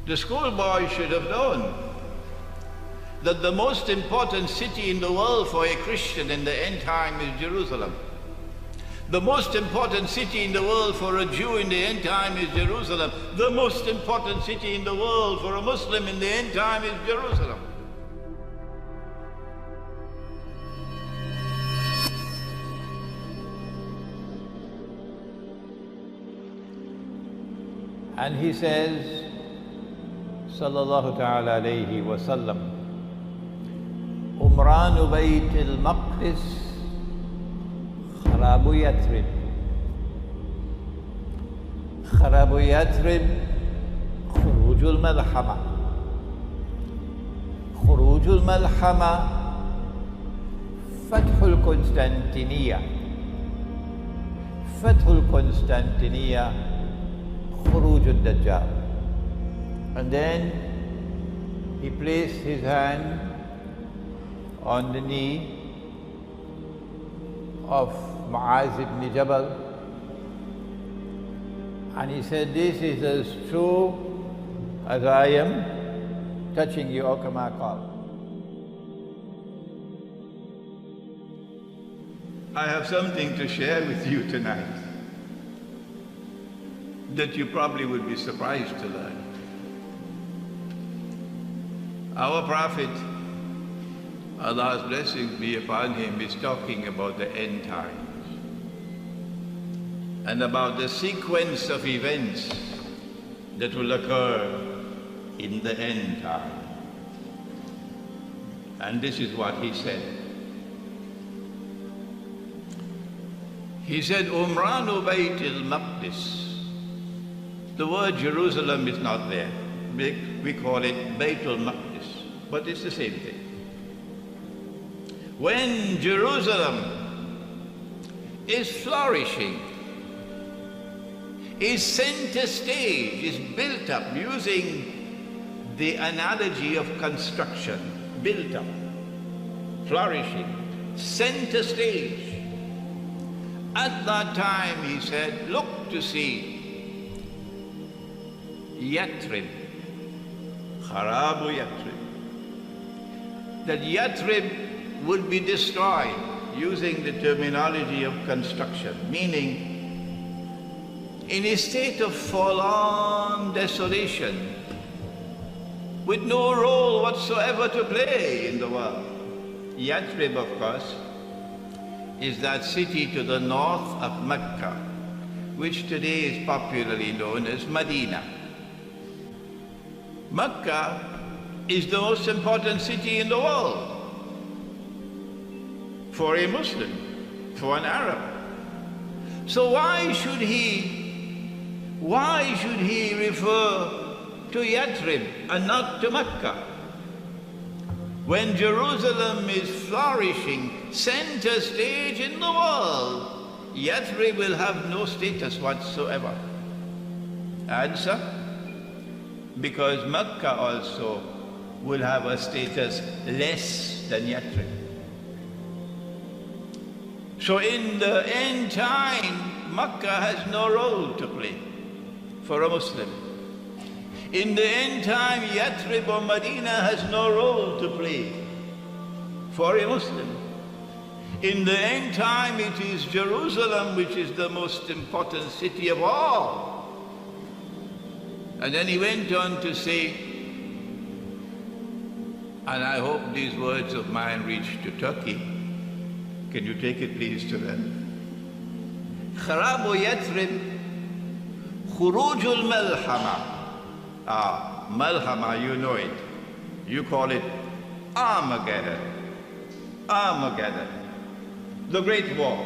The schoolboy should have known that the most important city in the world for a Christian in the end time is Jerusalem. The most important city in the world for a Jew in the end time is Jerusalem. The most important city in the world for a Muslim in the end time is Jerusalem. And he says, sallallahu ta'ala alayhi wa sallam, Umranu Bayt al-Maqdis kharabu Yathrib. Kharabu Yathrib khurujul malhama. Khurujul malhama Fathul Constantiniya. Fathul Constantiniya Khurujul Dajjal. And then he placed his hand on the knee of Mu'az ibn Jabal and he said, this is as true as I am touching you, O kama qala. I have something to share with you tonight that you probably would be surprised to learn. Our Prophet, Allah's blessings be upon him, is talking about the end times and about the sequence of events that will occur in the end time. And this is what he said. He said, Umranu Bayt al-Maqdis. The word Jerusalem is not there. We call it Bayt al-Maqdis, but it's the same thing. When Jerusalem is flourishing, is center stage, is built up using the analogy of construction, built up, flourishing, center stage. At that time, he said, look to see Yathrib, Kharabu Yathrib, that Yathrib would be destroyed using the terminology of construction, meaning in a state of forlorn desolation, with no role whatsoever to play in the world. Yathrib, of course, is that city to the north of Mecca, which today is popularly known as Medina. Mecca is the most important city in the world for a Muslim, for an Arab. So why should he refer to Yathrib and not to Mecca? When Jerusalem is flourishing, center stage in the world, Yathrib will have no status whatsoever. Answer? Because Mecca also will have a status less than Yathrib. So in the end time, Mecca has no role to play for a Muslim. In the end time, Yathrib or Medina has no role to play for a Muslim. In the end time, it is Jerusalem which is the most important city of all. And then he went on to say, and I hope these words of mine reach to Turkey. Can you take it please to them? Kharabu Yathrib, Khurujul Malhama. Malhama, you know it. You call it Armageddon. Armageddon. The Great War.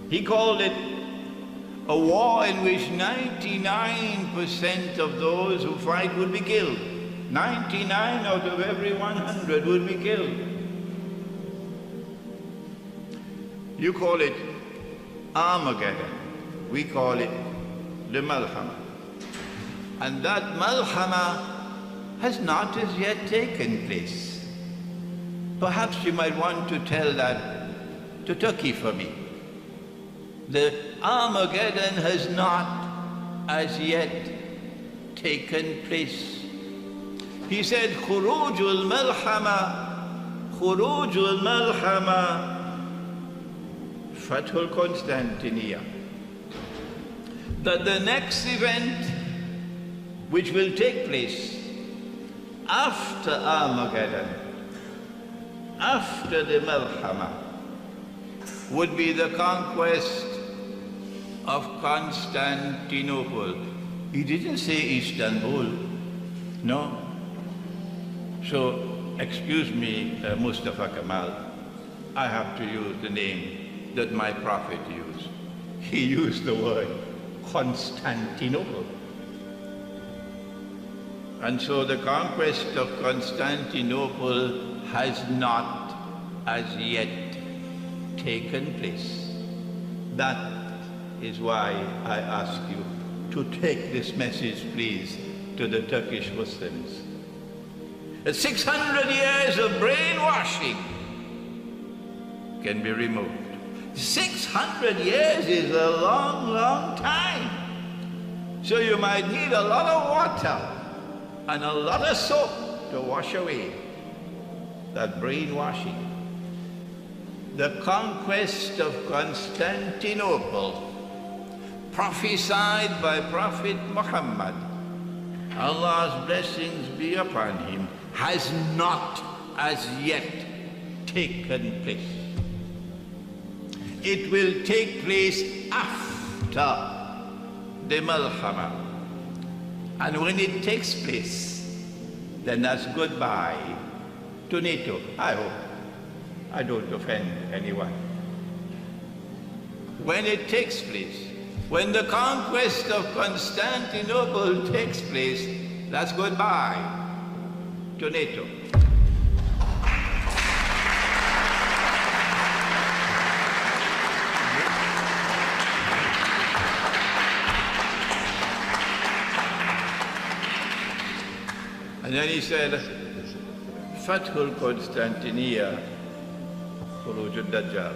He called it a war in which 99% of those who fight would be killed. 99 out of every 100 would be killed. You call it Armageddon. We call it the Malhama. And that Malhama has not as yet taken place. Perhaps you might want to tell that to Turkey for me. The Armageddon has not as yet taken place. He said, Khurujul Malhama, Fathul Constantinia. That the next event which will take place after Armageddon, after the Malhama, would be the conquest of Constantinople. He didn't say Istanbul, no. So, excuse me, Mustafa Kemal, I have to use the name that my prophet used. He used the word Constantinople. And so the conquest of Constantinople has not as yet taken place. That is why I ask you to take this message, please, to the Turkish Muslims. 600 years of brainwashing can be removed. 600 years is a long, long time. So you might need a lot of water and a lot of soap to wash away that brainwashing. The conquest of Constantinople, prophesied by Prophet Muhammad, Allah's blessings be upon him, has not as yet taken place. It will take place after the Malhama. And when it takes place, then that's goodbye to NATO. I hope I don't offend anyone. When it takes place, when the conquest of Constantinople takes place, that's goodbye to NATO. And then he said, Fathul Constantinia, Khurujul Dajjal,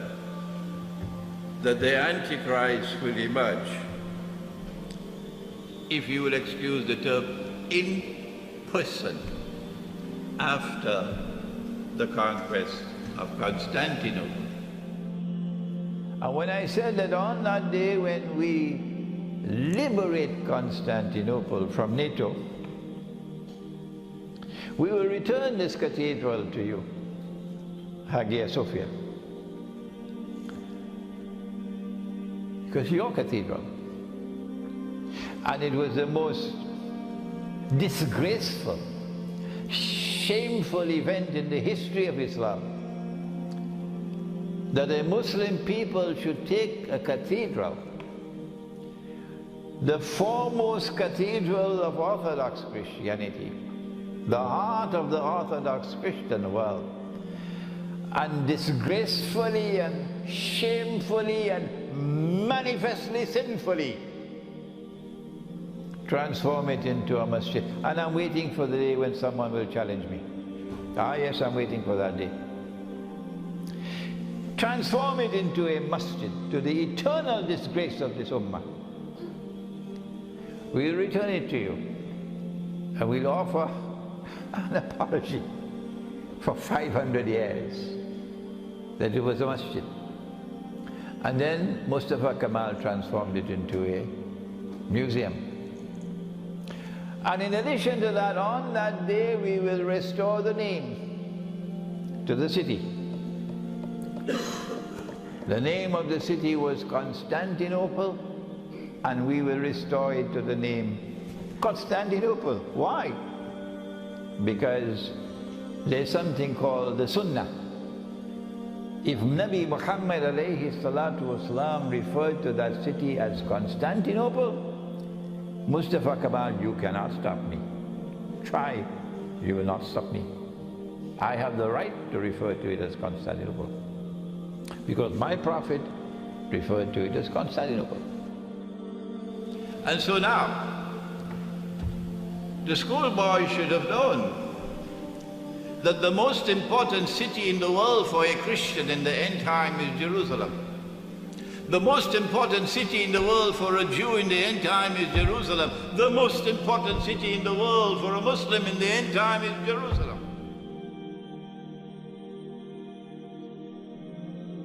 that the Antichrist will emerge, if you will excuse the term, in person after the conquest of Constantinople. And when I said that on that day when we liberate Constantinople from NATO, we will return this cathedral to you, Hagia Sophia. Because your cathedral. And it was the most disgraceful, shameful event in the history of Islam, that a Muslim people should take a cathedral, the foremost cathedral of Orthodox Christianity, the heart of the Orthodox Christian world, and disgracefully and shamefully and manifestly sinfully transform it into a masjid. And I'm waiting for the day when someone will challenge me. Ah yes, I'm waiting for that day. Transform it into a masjid, to the eternal disgrace of this ummah. We'll return it to you, and we'll offer an apology for 500 years that it was a masjid. And then Mustafa Kemal transformed it into a museum. And in addition to that, on that day we will restore the name to the city. The name of the city was Constantinople, and we will restore it to the name Constantinople. Why? Because there's something called the Sunnah. If Nabi Muhammad alayhi salatu wasalam referred to that city as Constantinople, Mustafa Kemal, you cannot stop me. Try, you will not stop me. I have the right to refer to it as Constantinople, because my prophet referred to it as Constantinople. And so now, the schoolboy should have known that the most important city in the world for a Christian in the end time is Jerusalem. The most important city in the world for a Jew in the end time is Jerusalem. The most important city in the world for a Muslim in the end time is Jerusalem.